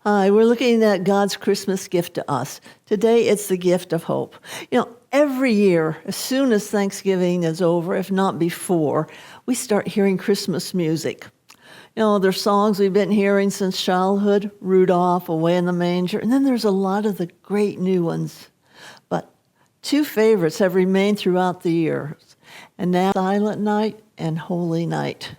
Hi, we're looking at God's Christmas gift to us. Today, it's the gift of hope. Every year, as soon as Thanksgiving is over, if not before, we start hearing Christmas music. There's songs we've been hearing since childhood, Rudolph, Away in the Manger, and then there's a lot of the great new ones. But two favorites have remained throughout the years, and now Silent Night and Holy Night.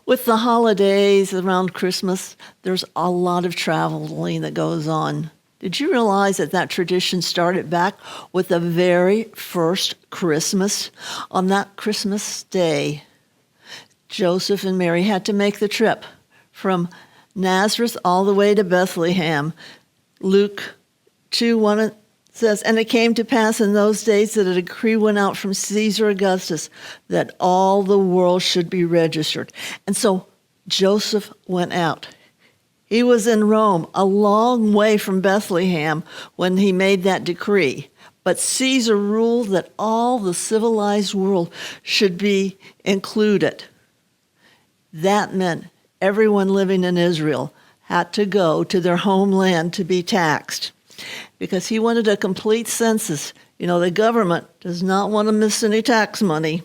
With the holidays around Christmas, there's a lot of traveling that goes on. Did you realize that tradition started back with the very first Christmas? On that Christmas day, Joseph and Mary had to make the trip from Nazareth all the way to Bethlehem. Luke 2:1 says, "And it came to pass in those days that a decree went out from Caesar Augustus that all the world should be registered." And so Joseph went out. He was in Rome, a long way from Bethlehem, when he made that decree. But Caesar ruled that all the civilized world should be included. That meant everyone living in Israel had to go to their homeland to be taxed, because he wanted a complete census. The government does not want to miss any tax money.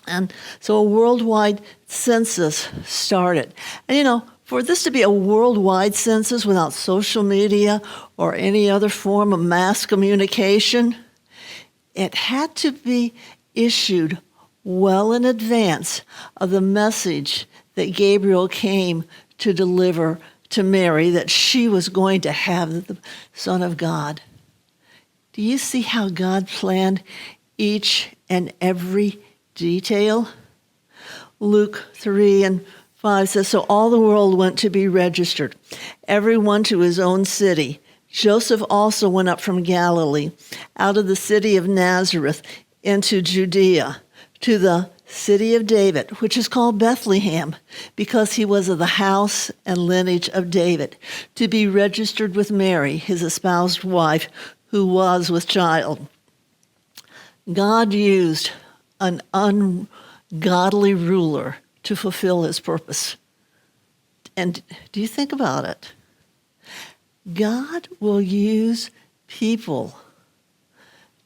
And so a worldwide census started. And for this to be a worldwide census without social media or any other form of mass communication, it had to be issued well in advance of the message that Gabriel came to deliver to Mary, that she was going to have the Son of God. Do you see how God planned each and every detail? Luke 3:5 says, "So all the world went to be registered, everyone to his own city. Joseph also went up from Galilee, out of the city of Nazareth, into Judea, to the city of David, which is called Bethlehem, because he was of the house and lineage of David, to be registered with Mary, his espoused wife, who was with child. God used an ungodly ruler to fulfill his purpose. And do you think about it? God will use people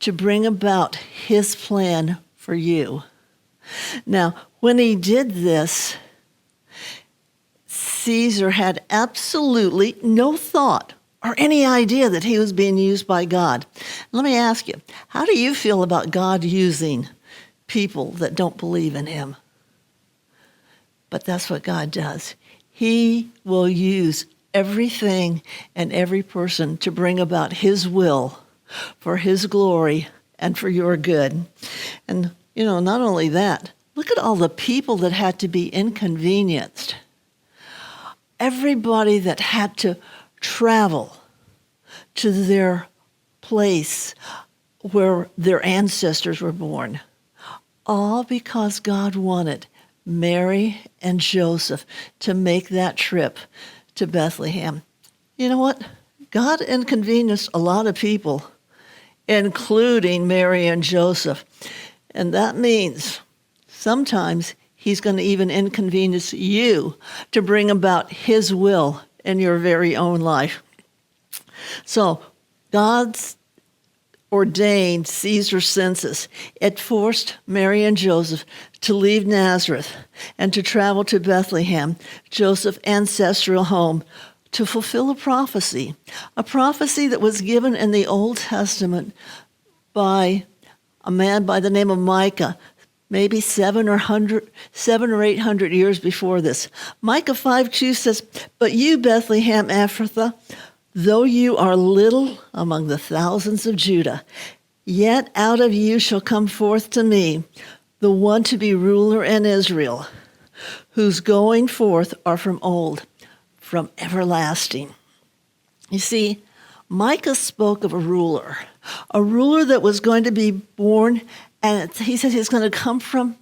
to bring about his plan for you. Now, when he did this, Caesar had absolutely no thought or any idea that he was being used by God. Let me ask you, how do you feel about God using people that don't believe in him? But that's what God does. He will use everything and every person to bring about his will for his glory and for your good. And, not only that, look at all the people that had to be inconvenienced. Everybody that had to travel to their place where their ancestors were born, all because God wanted Mary and Joseph to make that trip to Bethlehem. You know what? God inconvenienced a lot of people, including Mary and Joseph. And that means sometimes he's going to even inconvenience you to bring about his will in your very own life. So God's ordained Caesar's census. It forced Mary and Joseph to leave Nazareth and to travel to Bethlehem, Joseph's ancestral home, to fulfill a prophecy that was given in the Old Testament by a man by the name of Micah, maybe 700 or 800 years before this. Micah 5:2 says, "But you, Bethlehem Ephrathah, though you are little among the thousands of Judah, yet out of you shall come forth to me the one to be ruler in Israel, whose going forth are from old, from everlasting." You see, Micah spoke of a ruler that was going to be born, and he said he's going to come from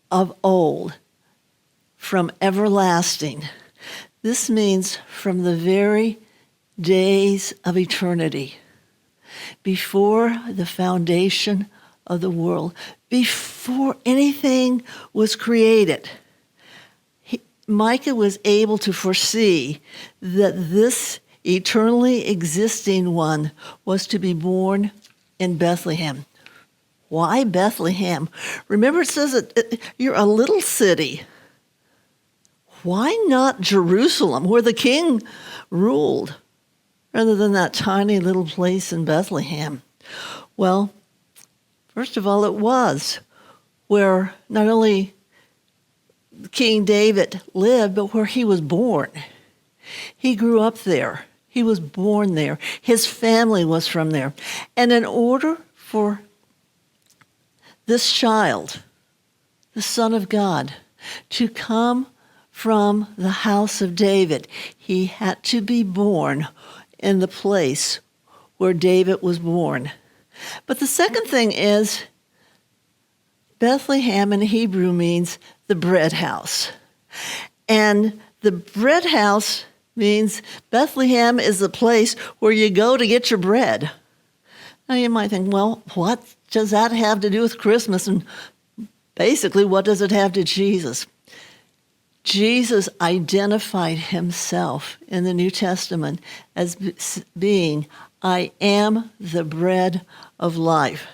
of old, from everlasting. This means from the very days of eternity, before the foundation of the world, before anything was created. Micah was able to foresee that this eternally existing one was to be born in Bethlehem. Why Bethlehem? Remember, it says that you're a little city. Why not Jerusalem, where the king ruled, rather than that tiny little place in Bethlehem? Well, first of all, it was where not only King David lived, but where he was born. He grew up there. He was born there. His family was from there. And in order for this child, the Son of God, to come from the house of David, he had to be born in the place where David was born. But the second thing is, Bethlehem in Hebrew means the bread house. And the bread house means Bethlehem is the place where you go to get your bread. Now you might think, well, what does that have to do with Christmas? And basically, what does it have to Jesus? Jesus identified himself in the New Testament as being, "I am the bread of life."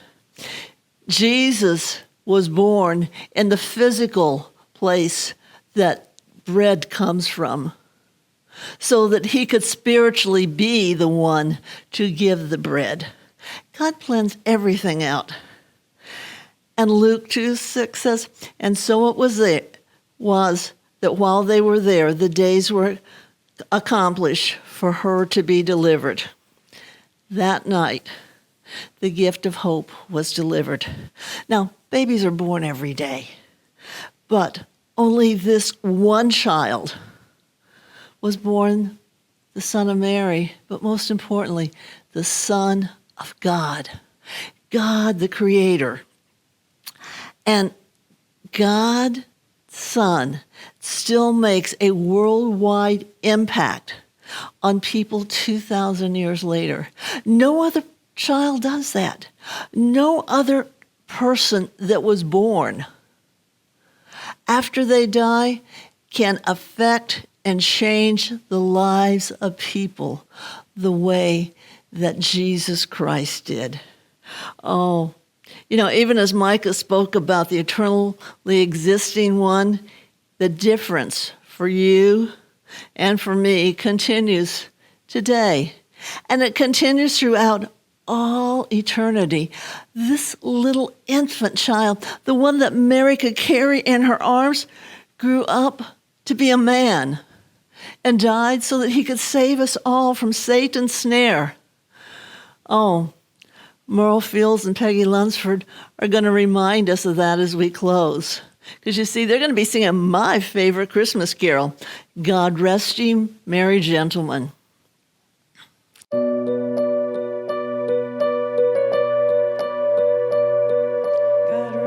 Jesus was born in the physical place that bread comes from, so that he could spiritually be the one to give the bread. God plans everything out. And Luke 2:6 says, "And so it was that while they were there, the days were accomplished for her to be delivered." That night, the gift of hope was delivered. Now, babies are born every day, but only this one child was born the Son of Mary, but most importantly, the Son of God. God, the Creator. And God, Son, still makes a worldwide impact on people 2,000 years later. No other child does that. No other person that was born after they die can affect and change the lives of people the way that Jesus Christ did. Oh, even as Micah spoke about the eternally existing one, the difference for you and for me continues today. And it continues throughout all eternity. This little infant child, the one that Mary could carry in her arms, grew up to be a man and died so that he could save us all from Satan's snare. Oh, Merle Fields and Peggy Lunsford are going to remind us of that as we close. Because you see, they're going to be singing my favorite Christmas carol, God Rest Ye Merry Gentlemen. God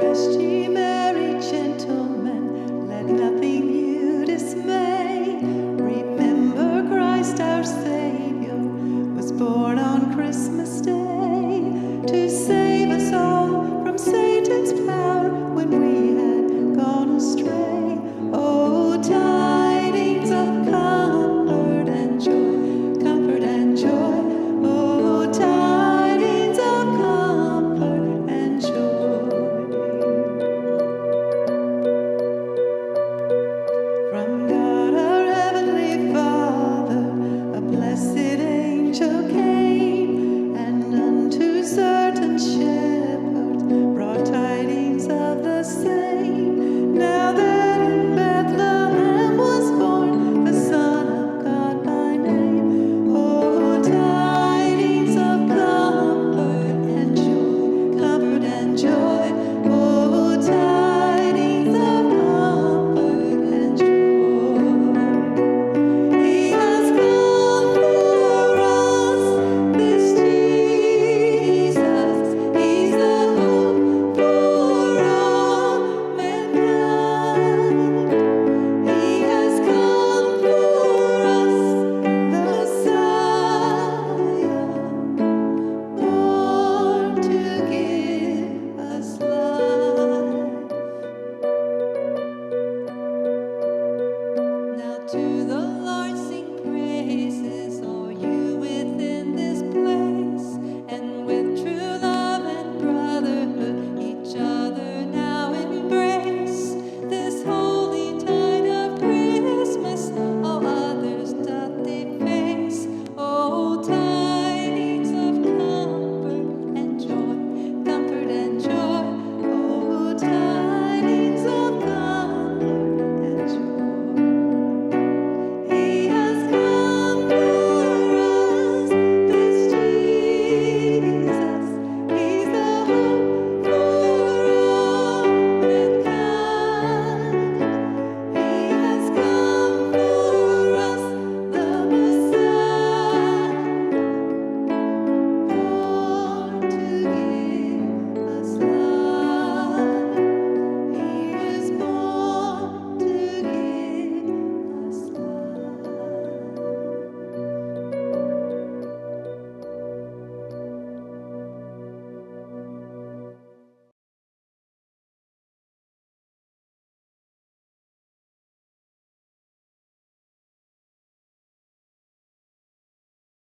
rest ye